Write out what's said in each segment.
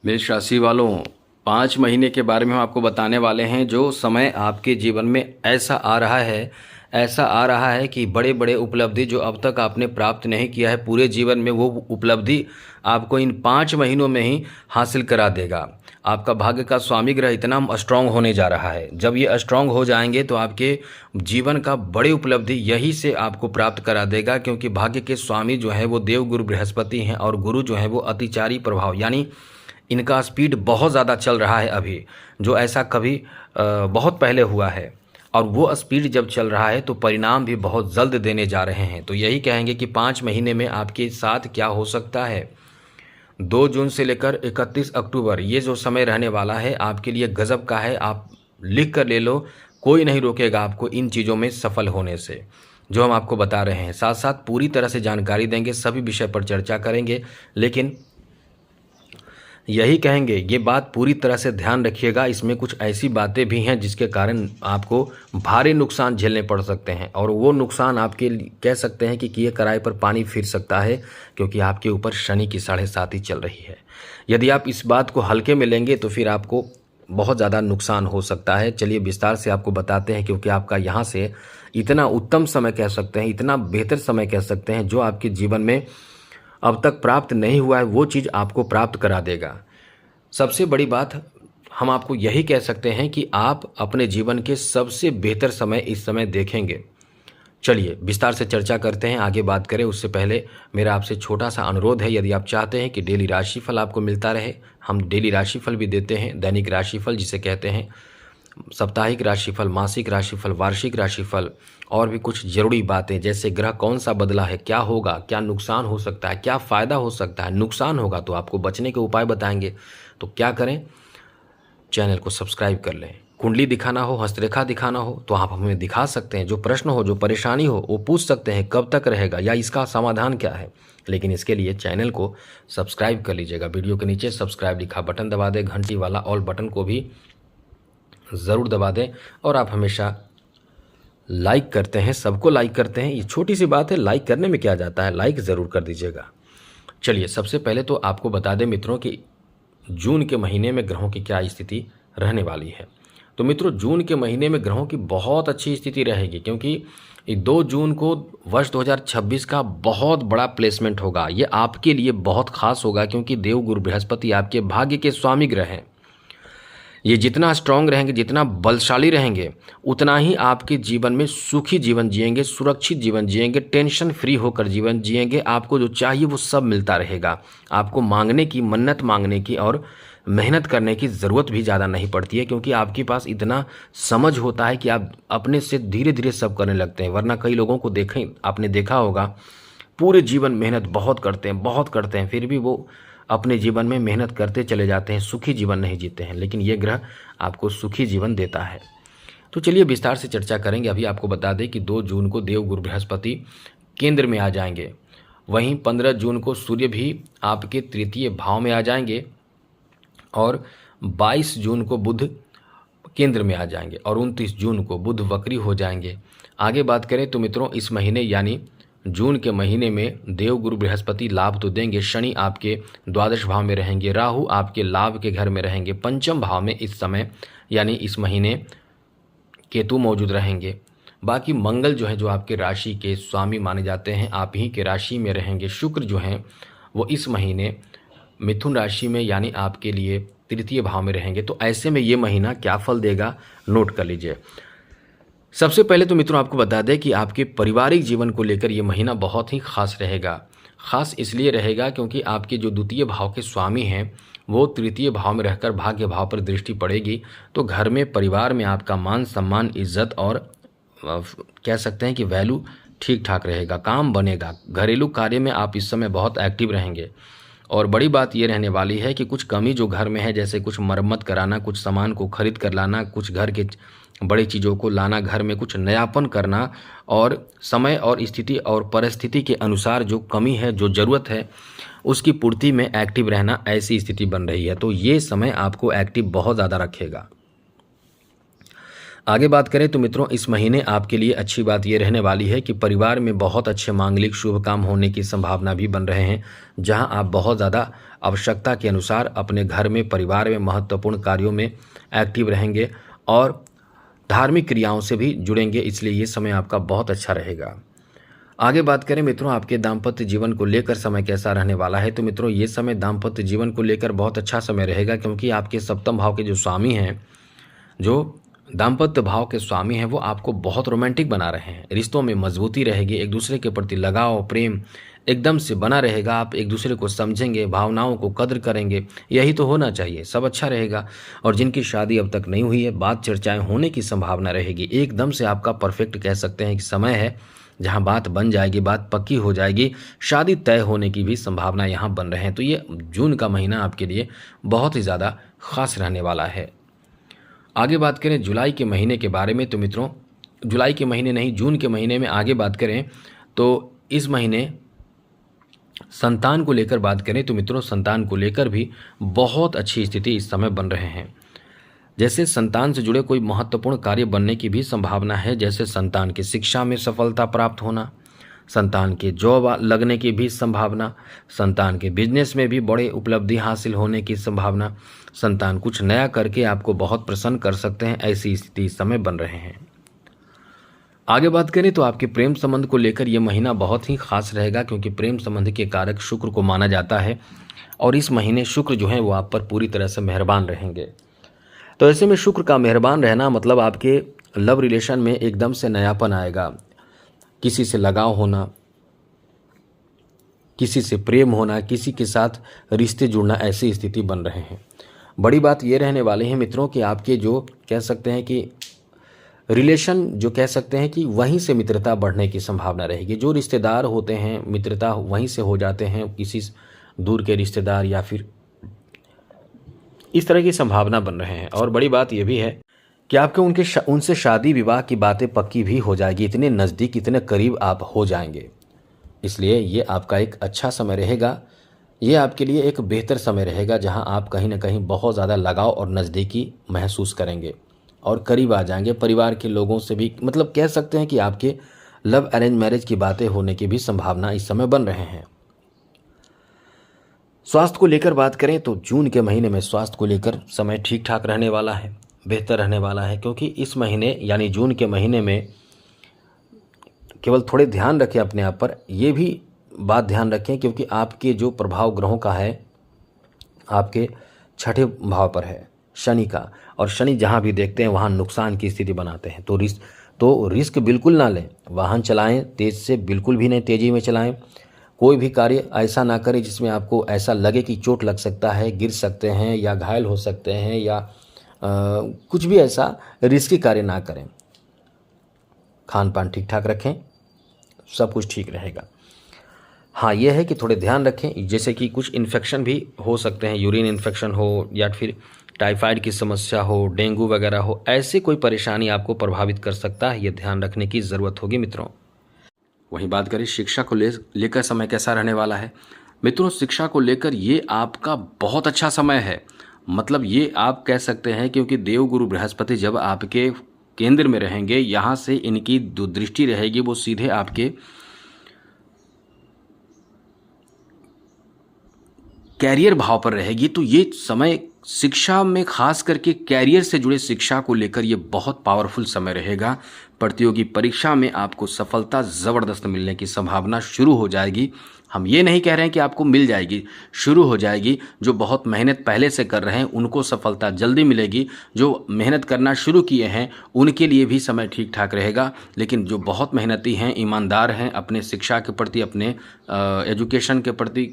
मेष राशि वालों, 5 महीने के बारे में हम आपको बताने वाले हैं। जो समय आपके जीवन में ऐसा आ रहा है कि बड़े बड़े उपलब्धि जो अब तक आपने प्राप्त नहीं किया है पूरे जीवन में, वो उपलब्धि आपको इन 5 महीनों में ही हासिल करा देगा। आपका भाग्य का स्वामी ग्रह इतना स्ट्रांग होने जा रहा है। जब ये स्ट्रांग हो जाएंगे तो आपके जीवन का बड़ी उपलब्धि यही से आपको प्राप्त करा देगा, क्योंकि भाग्य के स्वामी जो है वो देवगुरु बृहस्पति हैं और गुरु जो है वो अतिचारी प्रभाव, यानी इनका स्पीड बहुत ज़्यादा चल रहा है अभी, जो ऐसा कभी बहुत पहले हुआ है। और वो स्पीड जब चल रहा है तो परिणाम भी बहुत जल्द देने जा रहे हैं। तो यही कहेंगे कि 5 महीने में आपके साथ क्या हो सकता है। 2 जून से लेकर 31 अक्टूबर ये जो समय रहने वाला है आपके लिए गजब का है। आप लिख कर ले लो, कोई नहीं रोकेगा आपको इन चीज़ों में सफल होने से, जो हम आपको बता रहे हैं। साथ साथ पूरी तरह से जानकारी देंगे, सभी विषय पर चर्चा करेंगे, लेकिन यही कहेंगे ये बात पूरी तरह से ध्यान रखिएगा। इसमें कुछ ऐसी बातें भी हैं जिसके कारण आपको भारी नुकसान झेलने पड़ सकते हैं, और वो नुकसान आपके कह सकते हैं कि किए कराए पर पानी फिर सकता है, क्योंकि आपके ऊपर शनि की 7.5 चल रही है। यदि आप इस बात को हल्के में लेंगे तो फिर आपको बहुत ज़्यादा नुकसान हो सकता है। चलिए विस्तार से आपको बताते हैं, क्योंकि आपका यहाँ से इतना उत्तम समय कह सकते हैं, इतना बेहतर समय कह सकते हैं, जो आपके जीवन में अब तक प्राप्त नहीं हुआ है वो चीज़ आपको प्राप्त करा देगा। सबसे बड़ी बात हम आपको यही कह सकते हैं कि आप अपने जीवन के सबसे बेहतर समय इस समय देखेंगे। चलिए विस्तार से चर्चा करते हैं, आगे बात करें। उससे पहले मेरा आपसे छोटा सा अनुरोध है, यदि आप चाहते हैं कि डेली राशिफल आपको मिलता रहे, हम डेली राशिफल भी देते हैं। दैनिक राशिफल जिसे कहते हैं, साप्ताहिक राशिफल, मासिक राशिफल, वार्षिक राशिफल, और भी कुछ जरूरी बातें जैसे ग्रह कौन सा बदला है, क्या होगा, क्या नुकसान हो सकता है, क्या फ़ायदा हो सकता है। नुकसान होगा तो आपको बचने के उपाय बताएंगे। तो क्या करें, चैनल को सब्सक्राइब कर लें। कुंडली दिखाना हो, हस्तरेखा दिखाना हो तो आप हमें दिखा सकते हैं। जो प्रश्न हो, जो परेशानी हो, वो पूछ सकते हैं, कब तक रहेगा या इसका समाधान क्या है। लेकिन इसके लिए चैनल को सब्सक्राइब कर लीजिएगा। वीडियो के नीचे सब्सक्राइब लिखा बटन दबा दें, घंटी वाला ऑल बटन को भी ज़रूर दबा दें। और आप हमेशा लाइक करते हैं, सबको लाइक करते हैं, ये छोटी सी बात है, लाइक करने में क्या जाता है, लाइक ज़रूर कर दीजिएगा। चलिए सबसे पहले तो आपको बता दें मित्रों कि जून के महीने में ग्रहों की क्या स्थिति रहने वाली है। तो मित्रों, जून के महीने में ग्रहों की बहुत अच्छी स्थिति रहेगी, क्योंकि 2 जून को वर्ष 2026 का बहुत बड़ा प्लेसमेंट होगा। ये आपके लिए बहुत खास होगा, क्योंकि देवगुरु बृहस्पति आपके भाग्य के स्वामी ग्रह हैं। ये जितना स्ट्रांग रहेंगे, जितना बलशाली रहेंगे, उतना ही आपके जीवन में सुखी जीवन जिएंगे, सुरक्षित जीवन जिएंगे, टेंशन फ्री होकर जीवन जिएंगे। आपको जो चाहिए वो सब मिलता रहेगा। आपको मांगने की, मन्नत मांगने की और मेहनत करने की ज़रूरत भी ज़्यादा नहीं पड़ती है, क्योंकि आपके पास इतना समझ होता है कि आप अपने से धीरे धीरे सब करने लगते हैं। वरना कई लोगों को देखें, आपने देखा होगा, पूरे जीवन मेहनत बहुत करते हैं, फिर भी वो अपने जीवन में मेहनत करते चले जाते हैं, सुखी जीवन नहीं जीते हैं। लेकिन ये ग्रह आपको सुखी जीवन देता है। तो चलिए विस्तार से चर्चा करेंगे। अभी आपको बता दें कि 2 जून को देवगुरु बृहस्पति केंद्र में आ जाएंगे। वहीं 15 जून को सूर्य भी आपके 3य भाव में आ जाएंगे, और 22 जून को बुध केंद्र में आ जाएंगे, और 29 जून को बुध वक्री हो जाएंगे। आगे बात करें तो मित्रों, इस महीने यानी जून के महीने में देवगुरु बृहस्पति लाभ तो देंगे। शनि आपके द्वादश भाव में रहेंगे, राहु आपके लाभ के घर में रहेंगे, पंचम भाव में इस समय यानी इस महीने केतु मौजूद रहेंगे। बाकी मंगल जो है, जो आपके राशि के स्वामी माने जाते हैं, आप ही के राशि में रहेंगे। शुक्र जो हैं वो इस महीने मिथुन राशि में यानी आपके लिए 3य भाव में रहेंगे। तो ऐसे में ये महीना क्या फल देगा, नोट कर लीजिए। सबसे पहले तो मित्रों आपको बता दें कि आपके पारिवारिक जीवन को लेकर ये महीना बहुत ही खास रहेगा। खास इसलिए रहेगा क्योंकि आपके जो 2य भाव के स्वामी हैं वो 3य भाव में रहकर भाग्य भाव पर दृष्टि पड़ेगी। तो घर में, परिवार में आपका मान सम्मान, इज्जत और कह सकते हैं कि वैल्यू ठीक ठाक रहेगा, काम बनेगा। घरेलू कार्य में आप इस समय बहुत एक्टिव रहेंगे। और बड़ी बात ये रहने वाली है कि कुछ कमी जो घर में है, जैसे कुछ मरम्मत कराना, कुछ सामान को खरीद कर लाना, कुछ घर के बड़ी चीज़ों को लाना, घर में कुछ नयापन करना, और समय और स्थिति और परिस्थिति के अनुसार जो कमी है, जो ज़रूरत है, उसकी पूर्ति में एक्टिव रहना, ऐसी स्थिति बन रही है। तो ये समय आपको एक्टिव बहुत ज़्यादा रखेगा। आगे बात करें तो मित्रों, इस महीने आपके लिए अच्छी बात यह रहने वाली है कि परिवार में बहुत अच्छे मांगलिक शुभ काम होने की संभावना भी बन रहे हैं, जहां आप बहुत ज़्यादा आवश्यकता के अनुसार अपने घर में, परिवार में महत्वपूर्ण कार्यों में एक्टिव रहेंगे और धार्मिक क्रियाओं से भी जुड़ेंगे, इसलिए ये समय आपका बहुत अच्छा रहेगा। आगे बात करें मित्रों आपके दाम्पत्य जीवन को लेकर समय कैसा रहने वाला है, तो मित्रों ये समय दाम्पत्य जीवन को लेकर बहुत अच्छा समय रहेगा, क्योंकि आपके सप्तम भाव के जो स्वामी हैं, जो दाम्पत्य भाव के स्वामी हैं, वो आपको बहुत रोमांटिक बना रहे हैं। रिश्तों में मजबूती रहेगी, एक दूसरे के प्रति लगाव, प्रेम एकदम से बना रहेगा। आप एक दूसरे को समझेंगे, भावनाओं को कद्र करेंगे, यही तो होना चाहिए, सब अच्छा रहेगा। और जिनकी शादी अब तक नहीं हुई है, बात चर्चाएं होने की संभावना रहेगी। एकदम से आपका परफेक्ट कह सकते हैं कि समय है जहां बात बन जाएगी, बात पक्की हो जाएगी, शादी तय होने की भी संभावना यहाँ बन रहे हैं। तो ये जून का महीना आपके लिए बहुत ही ज़्यादा खास रहने वाला है। आगे बात करें जुलाई के महीने के बारे में, तो मित्रों जुलाई के महीने नहीं, जून के महीने में आगे बात करें तो इस महीने संतान को लेकर बात करें तो मित्रों संतान को लेकर भी बहुत अच्छी स्थिति इस समय बन रहे हैं। जैसे संतान से जुड़े कोई महत्वपूर्ण कार्य बनने की भी संभावना है, जैसे संतान की शिक्षा में सफलता प्राप्त होना, संतान के जॉब लगने की भी संभावना, संतान के बिजनेस में भी बड़े उपलब्धि हासिल होने की संभावना, संतान कुछ नया करके आपको बहुत प्रसन्न कर सकते हैं, ऐसी स्थिति इस समय बन रहे हैं। आगे बात करें तो आपके प्रेम संबंध को लेकर यह महीना बहुत ही खास रहेगा, क्योंकि प्रेम संबंध के कारक शुक्र को माना जाता है और इस महीने शुक्र जो है वो आप पर पूरी तरह से मेहरबान रहेंगे। तो ऐसे में शुक्र का मेहरबान रहना मतलब आपके लव रिलेशन में एकदम से नयापन आएगा, किसी से लगाव होना, किसी से प्रेम होना, किसी के साथ रिश्ते जुड़ना, ऐसी स्थिति बन रहे हैं। बड़ी बात ये रहने वाले हैं मित्रों कि आपके जो कह सकते हैं कि रिलेशन जो कह सकते हैं कि वहीं से मित्रता बढ़ने की संभावना रहेगी। जो रिश्तेदार होते हैं मित्रता वहीं से हो जाते हैं, किसी दूर के रिश्तेदार या फिर इस तरह की संभावना बन रहे हैं। और बड़ी बात यह भी है कि आपके उनसे शादी विवाह की बातें पक्की भी हो जाएगी, इतने नज़दीक इतने करीब आप हो जाएंगे। इसलिए ये आपका एक अच्छा समय रहेगा, ये आपके लिए एक बेहतर समय रहेगा जहां आप कहीं ना कहीं बहुत ज़्यादा लगाव और नज़दीकी महसूस करेंगे और करीब आ जाएंगे। परिवार के लोगों से भी मतलब कह सकते हैं कि आपके लव अरेंज मैरिज की बातें होने की भी संभावना इस समय बन रहे हैं। स्वास्थ्य को लेकर बात करें तो जून के महीने में स्वास्थ्य को लेकर समय ठीक ठाक रहने वाला है, बेहतर रहने वाला है, क्योंकि इस महीने यानी जून के महीने में केवल थोड़े ध्यान रखें अपने आप पर, यह भी बात ध्यान रखें क्योंकि आपके जो प्रभाव ग्रहों का है आपके छठे भाव पर है शनि का, और शनि जहाँ भी देखते हैं वहाँ नुकसान की स्थिति बनाते हैं। तो रिस्क बिल्कुल ना लें, वाहन चलाएं तेज़ से बिल्कुल भी नहीं, तेज़ी में चलाएं। कोई भी कार्य ऐसा ना करें जिसमें आपको ऐसा लगे कि चोट लग सकता है, गिर सकते हैं या घायल हो सकते हैं या कुछ भी ऐसा रिस्की कार्य ना करें। खान पान ठीक ठाक रखें, सब कुछ ठीक रहेगा। हाँ, यह है कि थोड़े ध्यान रखें, जैसे कि कुछ इन्फेक्शन भी हो सकते हैं, यूरिन इन्फेक्शन हो या फिर टाइफाइड की समस्या हो, डेंगू वगैरह हो, ऐसे कोई परेशानी आपको प्रभावित कर सकता है, ये ध्यान रखने की ज़रूरत होगी मित्रों। वहीं बात करें शिक्षा को लेकर समय कैसा रहने वाला है मित्रों, शिक्षा को लेकर ये आपका बहुत अच्छा समय है। मतलब ये आप कह सकते हैं क्योंकि देवगुरु बृहस्पति जब आपके केंद्र में रहेंगे, यहाँ से इनकी जो दृष्टि रहेगी वो सीधे आपके कैरियर भाव पर रहेगी। तो ये समय शिक्षा में खास करके कैरियर से जुड़े शिक्षा को लेकर ये बहुत पावरफुल समय रहेगा। प्रतियोगी परीक्षा में आपको सफलता ज़बरदस्त मिलने की संभावना शुरू हो जाएगी। हम ये नहीं कह रहे हैं कि आपको मिल जाएगी, शुरू हो जाएगी। जो बहुत मेहनत पहले से कर रहे हैं उनको सफलता जल्दी मिलेगी, जो मेहनत करना शुरू किए हैं उनके लिए भी समय ठीक ठाक रहेगा। लेकिन जो बहुत मेहनती हैं, ईमानदार हैं अपने शिक्षा के प्रति, अपने एजुकेशन के प्रति,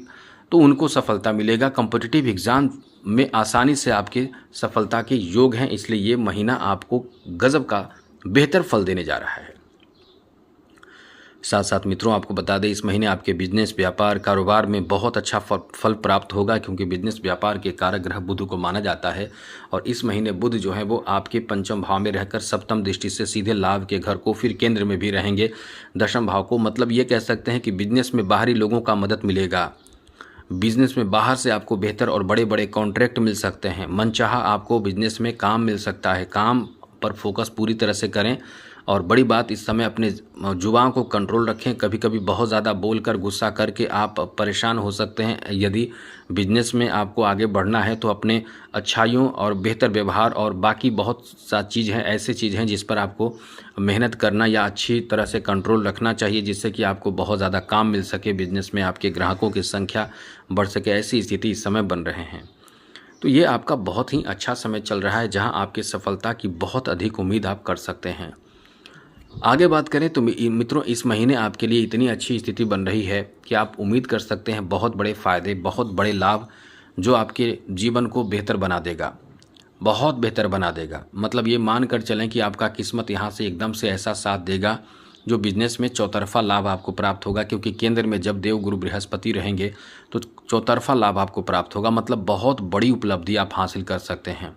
तो उनको सफलता मिलेगा। कॉम्पिटिटिव एग्ज़ाम में आसानी से आपके सफलता के योग हैं, इसलिए ये महीना आपको गजब का बेहतर फल देने जा रहा है। साथ साथ मित्रों आपको बता दें, इस महीने आपके बिजनेस, व्यापार, कारोबार में बहुत अच्छा फल प्राप्त होगा, क्योंकि बिजनेस व्यापार के कारक ग्रह बुध को माना जाता है। और इस महीने बुध जो है वो आपके पंचम भाव में रहकर सप्तम दृष्टि से सीधे लाभ के घर को, फिर केंद्र में भी रहेंगे दशम भाव को। मतलब ये कह सकते हैं कि बिजनेस में बाहरी लोगों का मदद मिलेगा, बिजनेस में बाहर से आपको बेहतर और बड़े बड़े कॉन्ट्रैक्ट मिल सकते हैं, मनचाहा आपको बिजनेस में काम मिल सकता है। काम पर फोकस पूरी तरह से करें और बड़ी बात, इस समय अपने जुबान को कंट्रोल रखें। कभी कभी बहुत ज़्यादा बोलकर, गुस्सा करके आप परेशान हो सकते हैं। यदि बिजनेस में आपको आगे बढ़ना है तो अपने अच्छाइयों और बेहतर व्यवहार और बाकी बहुत सा चीज़ हैं, ऐसे चीज़ हैं जिस पर आपको मेहनत करना या अच्छी तरह से कंट्रोल रखना चाहिए, जिससे कि आपको बहुत ज़्यादा काम मिल सके, बिजनेस में आपके ग्राहकों की संख्या बढ़ सके। ऐसी स्थिति इस समय बन रहे हैं। तो ये आपका बहुत ही अच्छा समय चल रहा है, जहां आपकी सफलता की बहुत अधिक उम्मीद आप कर सकते हैं। आगे बात करें तो मित्रों, इस महीने आपके लिए इतनी अच्छी स्थिति बन रही है कि आप उम्मीद कर सकते हैं बहुत बड़े फायदे, बहुत बड़े लाभ, जो आपके जीवन को बेहतर बना देगा, बहुत बेहतर बना देगा। मतलब ये मान कर चलें कि आपका किस्मत यहाँ से एकदम से ऐसा साथ देगा जो बिजनेस में चौतरफा लाभ आपको प्राप्त होगा, क्योंकि केंद्र में जब देव गुरु बृहस्पति रहेंगे तो चौतरफा लाभ आपको प्राप्त होगा। मतलब बहुत बड़ी उपलब्धि आप हासिल कर सकते हैं।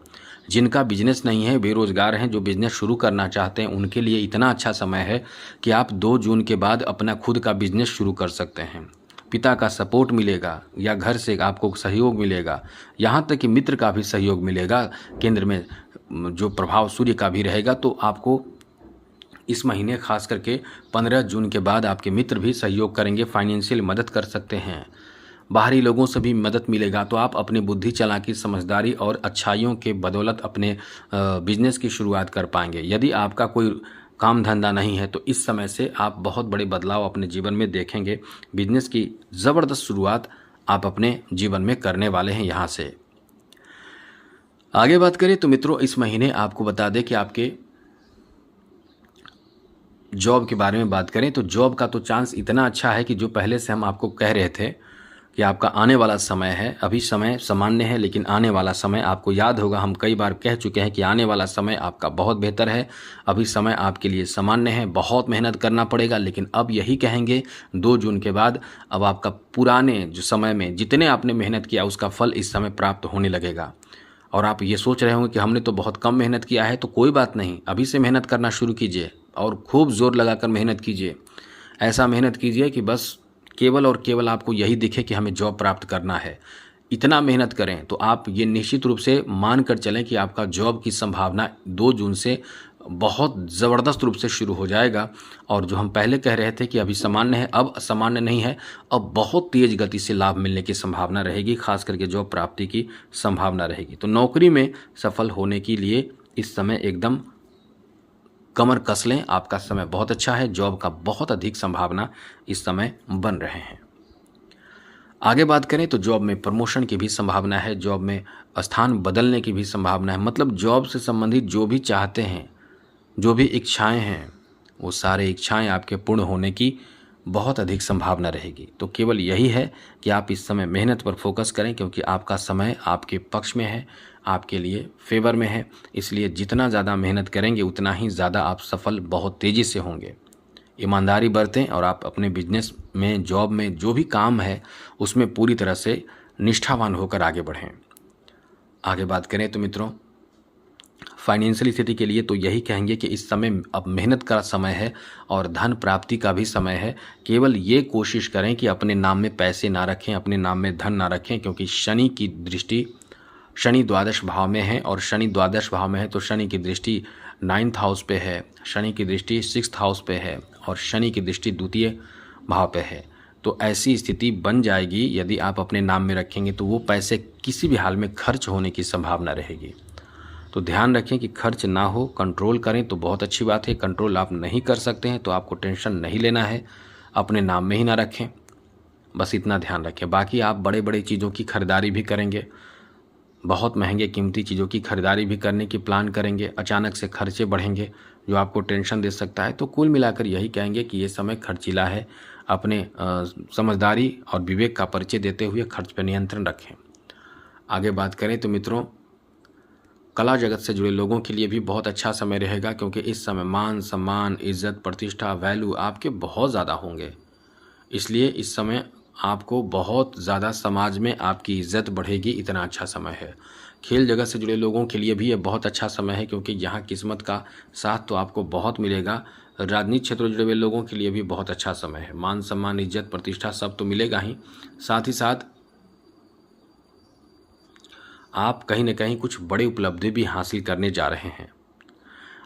जिनका बिजनेस नहीं है, बेरोजगार हैं, जो बिजनेस शुरू करना चाहते हैं, उनके लिए इतना अच्छा समय है कि आप 2 जून के बाद अपना खुद का बिजनेस शुरू कर सकते हैं। पिता का सपोर्ट मिलेगा या घर से आपको सहयोग मिलेगा, यहाँ तक कि मित्र का भी सहयोग मिलेगा। केंद्र में जो प्रभाव सूर्य का भी रहेगा, तो आपको इस महीने खास करके 15 जून के बाद आपके मित्र भी सहयोग करेंगे, फाइनेंशियल मदद कर सकते हैं, बाहरी लोगों से भी मदद मिलेगा। तो आप अपनी बुद्धि, चालाकी, समझदारी और अच्छाइयों के बदौलत अपने बिजनेस की शुरुआत कर पाएंगे। यदि आपका कोई काम धंधा नहीं है तो इस समय से आप बहुत बड़े बदलाव अपने जीवन में देखेंगे। बिजनेस की ज़बरदस्त शुरुआत आप अपने जीवन में करने वाले हैं। यहाँ से आगे बात करें तो मित्रों, इस महीने आपको बता दें कि आपके जॉब के बारे में बात करें तो जॉब का तो चांस इतना अच्छा है कि जो पहले से हम आपको कह रहे थे कि आपका आने वाला समय है, अभी समय सामान्य है, लेकिन आने वाला समय आपको याद होगा, हम कई बार कह चुके हैं कि आने वाला समय आपका बहुत बेहतर है। अभी समय आपके लिए सामान्य है, बहुत मेहनत करना पड़ेगा, लेकिन अब यही कहेंगे 2 जून के बाद अब आपका पुराने जो समय में जितने आपने मेहनत किया उसका फल इस समय प्राप्त होने लगेगा। और आप ये सोच रहे होंगे कि हमने तो बहुत कम मेहनत किया है, तो कोई बात नहीं, अभी से मेहनत करना शुरू कीजिए और खूब ज़ोर लगाकर मेहनत कीजिए। ऐसा मेहनत कीजिए कि बस केवल और केवल आपको यही दिखे कि हमें जॉब प्राप्त करना है। इतना मेहनत करें तो आप ये निश्चित रूप से मान कर चलें कि आपका जॉब की संभावना 2 जून से बहुत ज़बरदस्त रूप से शुरू हो जाएगा। और जो हम पहले कह रहे थे कि अभी सामान्य है, अब सामान्य नहीं है, अब बहुत तेज़ गति से लाभ मिलने की संभावना रहेगी, खास करके जॉब प्राप्ति की संभावना रहेगी। तो नौकरी में सफल होने के लिए इस समय एकदम कमर कस लें, आपका समय बहुत अच्छा है, जॉब का बहुत अधिक संभावना इस समय बन रहे हैं। आगे बात करें तो जॉब में प्रमोशन की भी संभावना है, जॉब में स्थान बदलने की भी संभावना है। मतलब जॉब से संबंधित जो भी चाहते हैं, जो भी इच्छाएं हैं, वो सारे इच्छाएं आपके पूर्ण होने की बहुत अधिक संभावना रहेगी। तो केवल यही है कि आप इस समय मेहनत पर फोकस करें, क्योंकि आपका समय आपके पक्ष में है, आपके लिए फेवर में है। इसलिए जितना ज़्यादा मेहनत करेंगे उतना ही ज़्यादा आप सफल बहुत तेज़ी से होंगे। ईमानदारी बरतें और आप अपने बिजनेस में, जॉब में जो भी काम है उसमें पूरी तरह से निष्ठावान होकर आगे बढ़ें। आगे बात करें तो मित्रों, फाइनेंशियल स्थिति के लिए तो यही कहेंगे कि इस समय अब मेहनत का समय है और धन प्राप्ति का भी समय है। केवल ये कोशिश करें कि अपने नाम में पैसे ना रखें, अपने नाम में धन ना रखें, क्योंकि शनि की दृष्टि, शनि द्वादश भाव में है, और शनि द्वादश भाव में है तो शनि की दृष्टि 9th हाउस पे है, शनि की दृष्टि 6th हाउस पे है, और शनि की दृष्टि द्वितीय भाव पे है। तो ऐसी स्थिति बन जाएगी, यदि आप अपने नाम में रखेंगे तो वो पैसे किसी भी हाल में खर्च होने की संभावना रहेगी। तो ध्यान रखें कि खर्च ना हो, कंट्रोल करें तो बहुत अच्छी बात है। कंट्रोल आप नहीं कर सकते हैं तो आपको टेंशन नहीं लेना है, अपने नाम में ही ना रखें, बस इतना ध्यान रखें। बाकी आप बड़े बड़े चीज़ों की खरीदारी भी करेंगे, बहुत महंगे कीमती चीज़ों की खरीदारी भी करने की प्लान करेंगे, अचानक से खर्चे बढ़ेंगे जो आपको टेंशन दे सकता है। तो कुल मिलाकर यही कहेंगे कि ये समय खर्चीला है। अपने समझदारी और विवेक का परिचय देते हुए खर्च पर नियंत्रण रखें। आगे बात करें तो मित्रों, कला जगत से जुड़े लोगों के लिए भी बहुत अच्छा समय रहेगा, क्योंकि इस समय मान सम्मान, इज्जत, प्रतिष्ठा, वैल्यू आपके बहुत ज़्यादा होंगे। इसलिए इस समय आपको बहुत ज़्यादा समाज में आपकी इज्जत बढ़ेगी, इतना अच्छा समय है। खेल जगत से जुड़े लोगों के लिए भी ये बहुत अच्छा समय है, क्योंकि यहाँ किस्मत का साथ तो आपको बहुत मिलेगा। राजनीतिक क्षेत्र से जुड़े हुए लोगों के लिए भी बहुत अच्छा समय है। मान सम्मान, इज्जत, प्रतिष्ठा सब तो मिलेगा ही, साथ ही साथ आप कहीं न कहीं कुछ बड़ी उपलब्धि भी हासिल करने जा रहे हैं।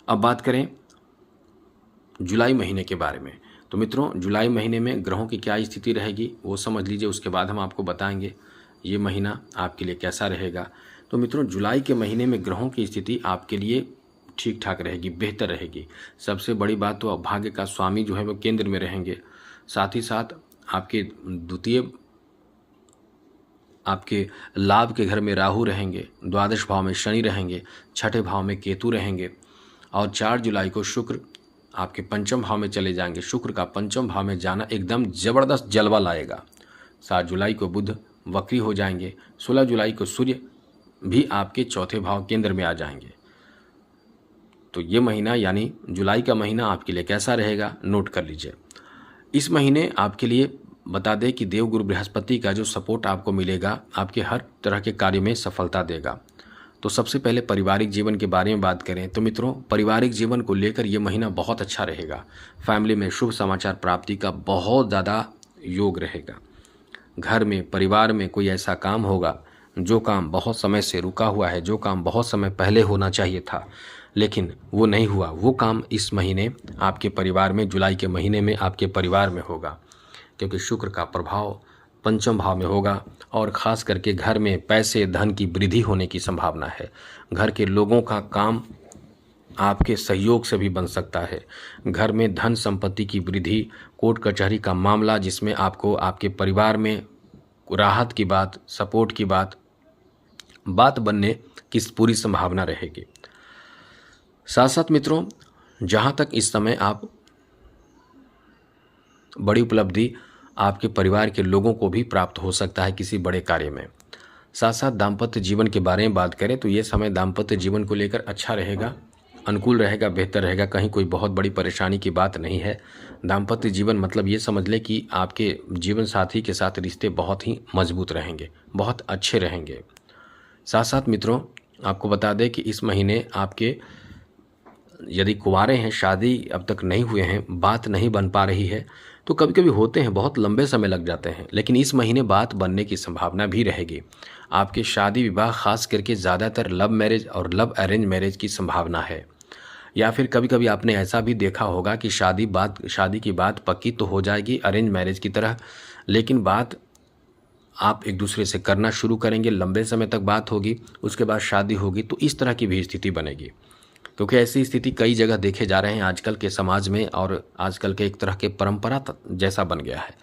अब बात करें जुलाई महीने के बारे में। तो मित्रों, जुलाई महीने में ग्रहों की क्या स्थिति रहेगी वो समझ लीजिए, उसके बाद हम आपको बताएंगे ये महीना आपके लिए कैसा रहेगा। तो मित्रों, जुलाई के महीने में ग्रहों की स्थिति आपके लिए ठीक ठाक रहेगी, बेहतर रहेगी। सबसे बड़ी बात तो भाग्य का स्वामी जो है वो केंद्र में रहेंगे। साथ ही साथ आपके लाभ के घर में राहु रहेंगे, द्वादश भाव में शनि रहेंगे, छठे भाव में केतु रहेंगे और 4 जुलाई को शुक्र आपके पंचम भाव में चले जाएंगे। शुक्र का पंचम भाव में जाना एकदम ज़बरदस्त जलवा लाएगा। 7 जुलाई को बुध वक्री हो जाएंगे। 16 जुलाई को सूर्य भी आपके चौथे भाव केंद्र में आ जाएंगे। तो ये महीना यानी जुलाई का महीना आपके लिए कैसा रहेगा, नोट कर लीजिए। इस महीने आपके लिए बता दें कि देवगुरु बृहस्पति का जो सपोर्ट आपको मिलेगा आपके हर तरह के कार्य में सफलता देगा। तो सबसे पहले पारिवारिक जीवन के बारे में बात करें तो मित्रों, पारिवारिक जीवन को लेकर ये महीना बहुत अच्छा रहेगा। फैमिली में शुभ समाचार प्राप्ति का बहुत ज़्यादा योग रहेगा। घर में, परिवार में कोई ऐसा काम होगा जो काम बहुत समय से रुका हुआ है, जो काम बहुत समय पहले होना चाहिए था लेकिन वो नहीं हुआ, वो काम इस महीने आपके परिवार में, जुलाई के महीने में आपके परिवार में होगा, क्योंकि शुक्र का प्रभाव पंचम भाव में होगा और ख़ास करके घर में पैसे धन की वृद्धि होने की संभावना है। घर के लोगों का काम आपके सहयोग से भी बन सकता है। घर में धन संपत्ति की वृद्धि, कोर्ट कचहरी का मामला जिसमें आपको आपके परिवार में राहत की बात, सपोर्ट की बात बनने की पूरी संभावना रहेगी। साथ साथ मित्रों, जहाँ तक इस समय आप बड़ी उपलब्धि आपके परिवार के लोगों को भी प्राप्त हो सकता है किसी बड़े कार्य में। साथ साथ दाम्पत्य जीवन के बारे में बात करें तो ये समय दाम्पत्य जीवन को लेकर अच्छा रहेगा, अनुकूल रहेगा, बेहतर रहेगा। कहीं कोई बहुत बड़ी परेशानी की बात नहीं है। दाम्पत्य जीवन मतलब ये समझ लें कि आपके जीवन साथी के साथ रिश्ते बहुत ही मजबूत रहेंगे, बहुत अच्छे रहेंगे। साथ साथ मित्रों, आपको बता दें कि इस महीने आपके यदि कुंवारे हैं, शादी अब तक नहीं हुए हैं, बात नहीं बन पा रही है, तो कभी कभी होते हैं, बहुत लंबे समय लग जाते हैं, लेकिन इस महीने बात बनने की संभावना भी रहेगी। आपके शादी विवाह खास करके ज़्यादातर लव मैरिज और लव अरेंज मैरिज की संभावना है। या फिर कभी कभी आपने ऐसा भी देखा होगा कि शादी की बात पक्की तो हो जाएगी अरेंज मैरिज की तरह, लेकिन बात आप एक दूसरे से करना शुरू करेंगे, लंबे समय तक बात होगी, उसके बाद शादी होगी, तो इस तरह की भी स्थिति बनेगी। क्योंकि ऐसी स्थिति कई जगह देखे जा रहे हैं आजकल के समाज में और आजकल के एक तरह के परंपरा जैसा बन गया है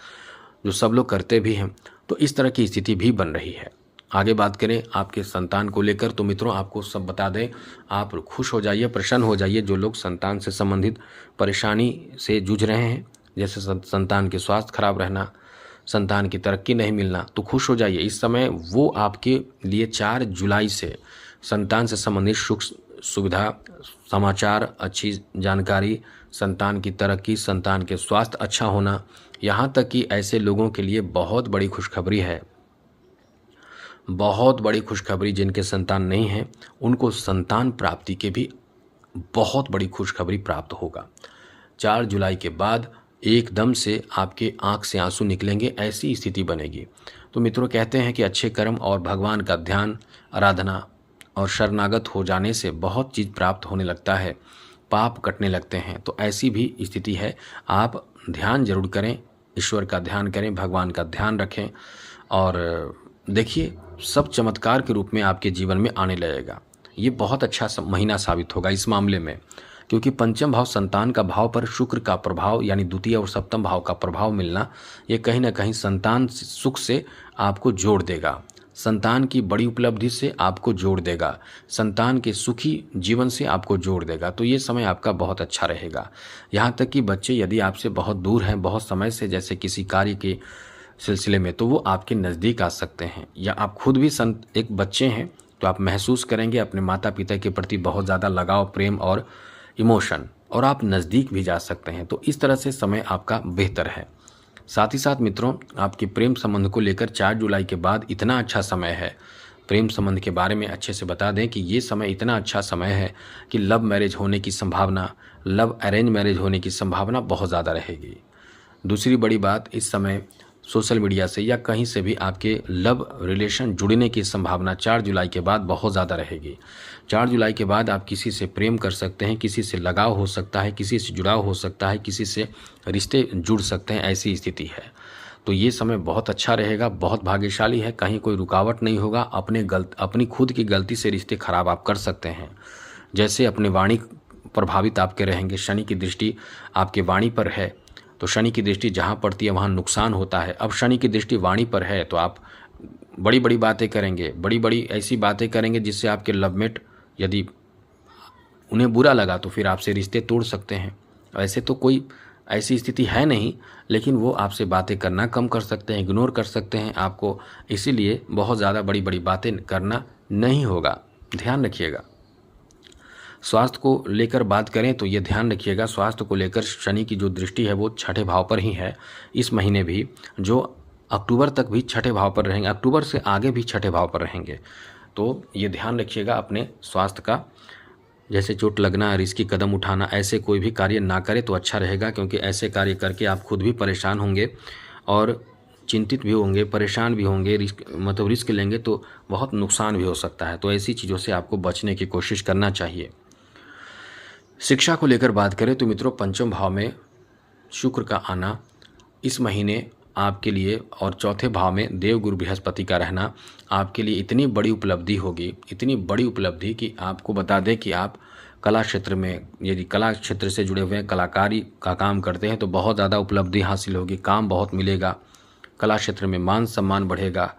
जो सब लोग करते भी हैं। तो इस तरह की स्थिति भी बन रही है। आगे बात करें आपके संतान को लेकर तो मित्रों, आपको सब बता दें, आप खुश हो जाइए, प्रसन्न हो जाइए। जो लोग संतान से संबंधित परेशानी से जूझ रहे हैं, जैसे संतान के स्वास्थ्य खराब रहना, संतान की तरक्की नहीं मिलना, तो खुश हो जाइए। इस समय वो आपके लिए 4 जुलाई से संतान से संबंधित सुख सुविधा, समाचार, अच्छी जानकारी, संतान की तरक्की, संतान के स्वास्थ्य अच्छा होना, यहाँ तक कि ऐसे लोगों के लिए बहुत बड़ी खुशखबरी है, बहुत बड़ी खुशखबरी। जिनके संतान नहीं है उनको संतान प्राप्ति के भी बहुत बड़ी खुशखबरी प्राप्त होगा। 4 जुलाई के बाद एकदम से आपके आंख से आंसू निकलेंगे, ऐसी स्थिति बनेगी। तो मित्रों, कहते हैं कि अच्छे कर्म और भगवान का ध्यान, आराधना और शरणागत हो जाने से बहुत चीज़ प्राप्त होने लगता है, पाप कटने लगते हैं। तो ऐसी भी स्थिति है। आप ध्यान जरूर करें, ईश्वर का ध्यान करें, भगवान का ध्यान रखें और देखिए सब चमत्कार के रूप में आपके जीवन में आने लगेगा। ये बहुत अच्छा महीना साबित होगा इस मामले में, क्योंकि पंचम भाव संतान का भाव पर शुक्र का प्रभाव यानी द्वितीय और सप्तम भाव का प्रभाव मिलना, ये कहीं ना कहीं संतान सुख से आपको जोड़ देगा, संतान की बड़ी उपलब्धि से आपको जोड़ देगा, संतान के सुखी जीवन से आपको जोड़ देगा। तो ये समय आपका बहुत अच्छा रहेगा। यहाँ तक कि बच्चे यदि आपसे बहुत दूर हैं, बहुत समय से, जैसे किसी कार्य के सिलसिले में, तो वो आपके नज़दीक आ सकते हैं। या आप खुद भी एक बच्चे हैं तो आप महसूस करेंगे अपने माता पिता के प्रति बहुत ज़्यादा लगाव, प्रेम और इमोशन, और आप नज़दीक भी जा सकते हैं। तो इस तरह से समय आपका बेहतर है। साथ ही साथ मित्रों, आपके प्रेम संबंध को लेकर 4 जुलाई के बाद इतना अच्छा समय है। प्रेम संबंध के बारे में अच्छे से बता दें कि ये समय इतना अच्छा समय है कि लव मैरिज होने की संभावना, लव अरेंज मैरिज होने की संभावना बहुत ज़्यादा रहेगी। दूसरी बड़ी बात, इस समय सोशल मीडिया से या कहीं से भी आपके लव रिलेशन जुड़ने की संभावना 4 जुलाई के बाद बहुत ज़्यादा रहेगी। 4 जुलाई के बाद आप किसी से प्रेम कर सकते हैं, किसी से लगाव हो सकता है, किसी से जुड़ाव हो सकता है, किसी से रिश्ते जुड़ सकते हैं, ऐसी स्थिति है। तो ये समय बहुत अच्छा रहेगा, बहुत भाग्यशाली है, कहीं कोई रुकावट नहीं होगा। अपनी खुद की गलती से रिश्ते खराब आप कर सकते हैं। जैसे अपने वाणी प्रभावित आपके रहेंगे, शनि की दृष्टि आपके वाणी पर है, तो शनि की दृष्टि जहाँ पड़ती है वहाँ नुकसान होता है। अब शनि की दृष्टि वाणी पर है तो आप बड़ी बड़ी बातें करेंगे, बड़ी बड़ी ऐसी बातें करेंगे जिससे आपके लवमेट यदि उन्हें बुरा लगा तो फिर आपसे रिश्ते तोड़ सकते हैं। वैसे तो कोई ऐसी स्थिति है नहीं, लेकिन वो आपसे बातें करना कम कर सकते हैं, इग्नोर कर सकते हैं आपको। इसीलिए बहुत ज़्यादा बड़ी बड़ी बातें करना नहीं होगा, ध्यान रखिएगा। स्वास्थ्य को लेकर बात करें तो ये ध्यान रखिएगा, स्वास्थ्य को लेकर शनि की जो दृष्टि है वो छठे भाव पर ही है इस महीने भी, जो अक्टूबर तक भी छठे भाव पर रहेंगे, अक्टूबर से आगे भी छठे भाव पर रहेंगे। तो ये ध्यान रखिएगा अपने स्वास्थ्य का, जैसे चोट लगना, रिस्की कदम उठाना, ऐसे कोई भी कार्य ना करें तो अच्छा रहेगा, क्योंकि ऐसे कार्य करके आप खुद भी परेशान होंगे और चिंतित भी होंगे, परेशान भी होंगे। रिस्क लेंगे तो बहुत नुकसान भी हो सकता है। तो ऐसी चीज़ों से आपको बचने की कोशिश करना चाहिए। शिक्षा को लेकर बात करें तो मित्रों, पंचम भाव में शुक्र का आना इस महीने आपके लिए और चौथे भाव में देवगुरु बृहस्पति का रहना आपके लिए इतनी बड़ी उपलब्धि होगी, इतनी बड़ी उपलब्धि कि आपको बता दें कि आप कला क्षेत्र में, यदि कला क्षेत्र से जुड़े हुए हैं, कलाकारी का काम करते हैं तो बहुत ज़्यादा उपलब्धि हासिल होगी, काम बहुत मिलेगा, कला क्षेत्र में मान सम्मान बढ़ेगा।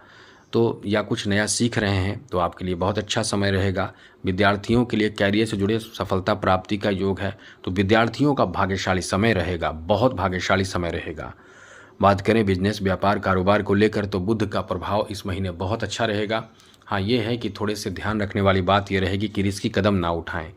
तो या कुछ नया सीख रहे हैं तो आपके लिए बहुत अच्छा समय रहेगा। विद्यार्थियों के लिए कैरियर से जुड़े सफलता प्राप्ति का योग है, तो विद्यार्थियों का भाग्यशाली समय रहेगा, बहुत भाग्यशाली समय रहेगा। बात करें बिजनेस, व्यापार, कारोबार को लेकर तो बुध का प्रभाव इस महीने बहुत अच्छा रहेगा। हाँ, ये है कि थोड़े से ध्यान रखने वाली बात ये रहेगी कि रिस्की कदम ना उठाएं,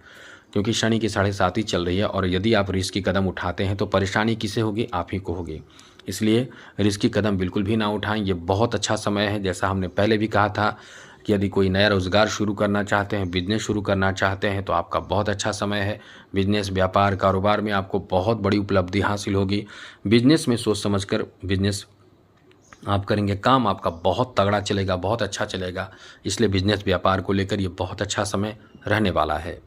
क्योंकि शनि की 7.5 चल रही है और यदि आप रिस्की कदम उठाते हैं तो परेशानी किसे होगी? आप ही को होगी। इसलिए रिस्की कदम बिल्कुल भी ना उठाएं। ये बहुत अच्छा समय है, जैसा हमने पहले भी कहा था कि यदि कोई नया रोज़गार शुरू करना चाहते हैं, बिजनेस शुरू करना चाहते हैं तो आपका बहुत अच्छा समय है। बिजनेस, व्यापार, कारोबार में आपको बहुत बड़ी उपलब्धि हासिल होगी। बिजनेस में सोच समझकर बिजनेस आप करेंगे, काम आपका बहुत तगड़ा चलेगा, बहुत अच्छा चलेगा। इसलिए बिजनेस, व्यापार को लेकर ये बहुत अच्छा समय रहने वाला है।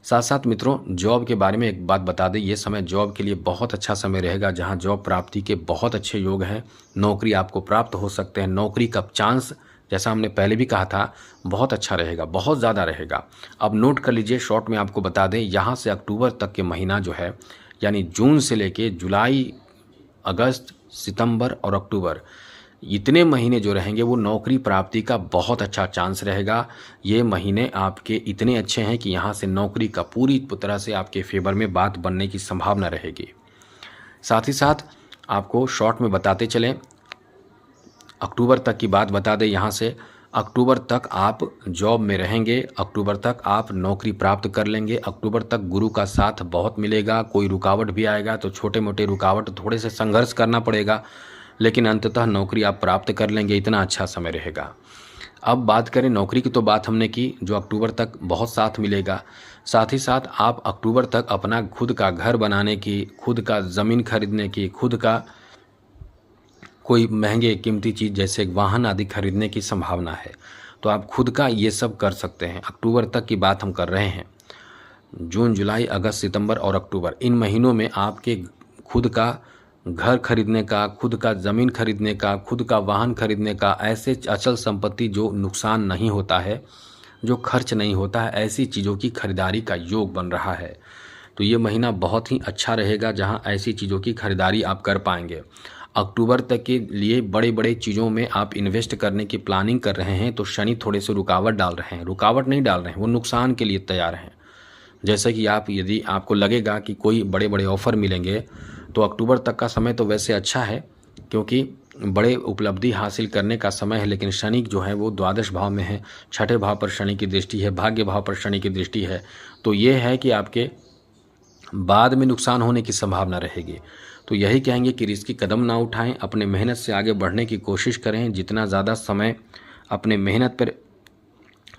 साथ साथ मित्रों, जॉब के बारे में एक बात बता दें, ये समय जॉब के लिए बहुत अच्छा समय रहेगा, जहां जॉब प्राप्ति के बहुत अच्छे योग हैं। नौकरी आपको प्राप्त हो सकते हैं, नौकरी का चांस, जैसा हमने पहले भी कहा था, बहुत अच्छा रहेगा, बहुत ज़्यादा रहेगा। अब नोट कर लीजिए, शॉर्ट में आपको बता दें, यहाँ से अक्टूबर तक के महीना जो है, यानी जून से लेके जुलाई, अगस्त, सितंबर और अक्टूबर, इतने महीने जो रहेंगे वो नौकरी प्राप्ति का बहुत अच्छा चांस रहेगा। ये महीने आपके इतने अच्छे हैं कि यहाँ से नौकरी का पूरी तरह से आपके फेवर में बात बनने की संभावना रहेगी। साथ ही साथ आपको शॉर्ट में बताते चलें, अक्टूबर तक की बात बता दें, यहाँ से अक्टूबर तक आप जॉब में रहेंगे, अक्टूबर तक आप नौकरी प्राप्त कर लेंगे, अक्टूबर तक गुरु का साथ बहुत मिलेगा। कोई रुकावट भी आएगा तो छोटे मोटे रुकावट, थोड़े से संघर्ष करना पड़ेगा, लेकिन अंततः नौकरी आप प्राप्त कर लेंगे। इतना अच्छा समय रहेगा। अब बात करें नौकरी की, तो बात हमने की, जो अक्टूबर तक बहुत साथ मिलेगा। साथ ही साथ आप अक्टूबर तक अपना खुद का घर बनाने की, खुद का ज़मीन खरीदने की, खुद का कोई महंगे कीमती चीज़ जैसे वाहन आदि खरीदने की संभावना है। तो आप खुद का ये सब कर सकते हैं। अक्टूबर तक की बात हम कर रहे हैं। जून, जुलाई, अगस्त, सितंबर और अक्टूबर, इन महीनों में आपके खुद का घर खरीदने का, खुद का ज़मीन खरीदने का, खुद का वाहन खरीदने का, ऐसे अचल संपत्ति जो नुकसान नहीं होता है, जो खर्च नहीं होता है, ऐसी चीज़ों की खरीदारी का योग बन रहा है। तो ये महीना बहुत ही अच्छा रहेगा, जहां ऐसी चीज़ों की खरीदारी आप कर पाएंगे। अक्टूबर तक के लिए बड़े बड़े चीज़ों में आप इन्वेस्ट करने की प्लानिंग कर रहे हैं तो शनि थोड़े से रुकावट डाल रहे हैं, रुकावट नहीं डाल रहे हैं, वो नुकसान के लिए तैयार हैं। जैसे कि यदि आपको लगेगा कि कोई बड़े बड़े ऑफ़र मिलेंगे तो अक्टूबर तक का समय तो वैसे अच्छा है, क्योंकि बड़े उपलब्धि हासिल करने का समय है, लेकिन शनि जो है वो द्वादश भाव में है, छठे भाव पर शनि की दृष्टि है, भाग्य भाव पर शनि की दृष्टि है। तो ये है कि आपके बाद में नुकसान होने की संभावना रहेगी। तो यही कहेंगे कि रिस्की कदम ना उठाएं, अपने मेहनत से आगे बढ़ने की कोशिश करें। जितना ज़्यादा समय अपने मेहनत पर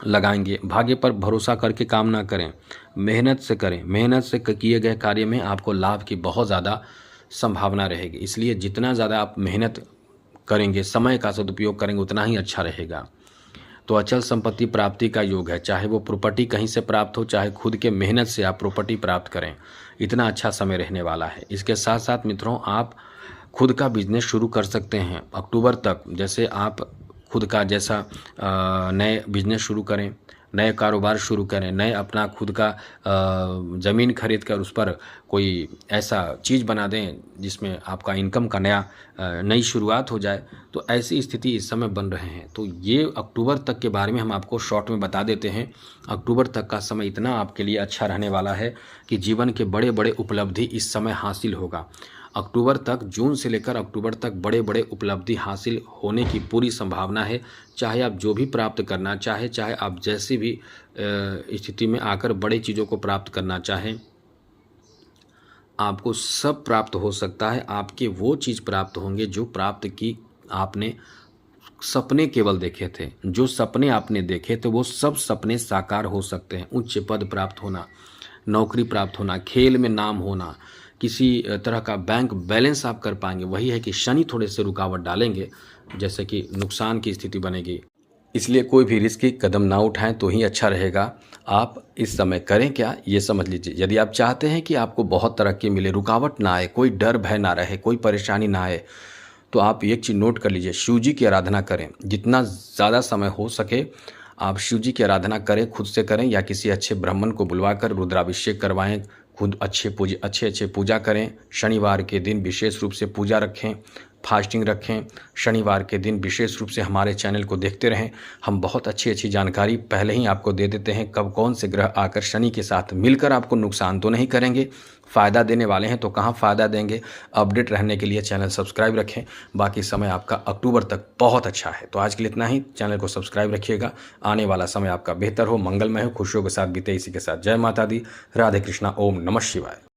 लगाएंगे, भाग्य पर भरोसा करके काम ना करें, मेहनत से करें। मेहनत से किए गए कार्य में आपको लाभ की बहुत ज़्यादा संभावना रहेगी। इसलिए जितना ज़्यादा आप मेहनत करेंगे, समय का सदुपयोग करेंगे, उतना ही अच्छा रहेगा। तो अचल संपत्ति प्राप्ति का योग है, चाहे वो प्रॉपर्टी कहीं से प्राप्त हो, चाहे खुद के मेहनत से आप प्रॉपर्टी प्राप्त करें, इतना अच्छा समय रहने वाला है। इसके साथ साथ मित्रों, आप खुद का बिजनेस शुरू कर सकते हैं अक्टूबर तक। जैसे आप खुद का जैसा नए बिजनेस शुरू करें, नए कारोबार शुरू करें, नए अपना खुद का ज़मीन खरीद कर उस पर कोई ऐसा चीज़ बना दें जिसमें आपका इनकम का नई शुरुआत हो जाए, तो ऐसी स्थिति इस समय बन रहे हैं। तो ये अक्टूबर तक के बारे में हम आपको शॉर्ट में बता देते हैं। अक्टूबर तक का समय इतना आपके लिए अच्छा रहने वाला है कि जीवन के बड़े बड़े उपलब्धि इस समय हासिल होगा। अक्टूबर तक, जून से लेकर अक्टूबर तक बड़े बड़े उपलब्धि हासिल होने की पूरी संभावना है। चाहे आप जो भी प्राप्त करना चाहे आप जैसी भी स्थिति में आकर बड़ी चीज़ों को प्राप्त करना चाहें, आपको सब प्राप्त हो सकता है। आपके वो चीज़ प्राप्त होंगे जो प्राप्त की आपने सपने केवल देखे थे। जो सपने आपने देखे थे वो सब सपने साकार हो सकते हैं। उच्च पद प्राप्त होना, नौकरी प्राप्त होना, खेल में नाम होना, किसी तरह का बैंक बैलेंस आप कर पाएंगे। वही है कि शनि थोड़े से रुकावट डालेंगे, जैसे कि नुकसान की स्थिति बनेगी। इसलिए कोई भी रिस्की कदम ना उठाएं तो ही अच्छा रहेगा। आप इस समय करें क्या, ये समझ लीजिए। यदि आप चाहते हैं कि आपको बहुत तरक्की मिले, रुकावट ना आए, कोई डर भय ना रहे, कोई परेशानी ना आए, तो आप एक चीज़ नोट कर लीजिए, शिव जी की आराधना करें। जितना ज़्यादा समय हो सके आप शिव जी की आराधना करें, खुद से करें या किसी अच्छे ब्राह्मण को बुलवाकर रुद्राभिषेक करवाएं। खुद अच्छे पूजा करें। शनिवार के दिन विशेष रूप से पूजा रखें, फास्टिंग रखें। शनिवार के दिन विशेष रूप से हमारे चैनल को देखते रहें। हम बहुत अच्छी जानकारी पहले ही आपको दे देते हैं, कब कौन से ग्रह आकर शनि के साथ मिलकर आपको नुकसान तो नहीं करेंगे, फ़ायदा देने वाले हैं तो कहाँ फ़ायदा देंगे। अपडेट रहने के लिए चैनल सब्सक्राइब रखें। बाकी समय आपका अक्टूबर तक बहुत अच्छा है। तो आज के लिए इतना ही। चैनल को सब्सक्राइब रखिएगा। आने वाला समय आपका बेहतर हो, मंगलमय हो, खुशियों के साथ बीते। इसी के साथ जय माता दी, राधे कृष्णा, ओम नमः शिवाय।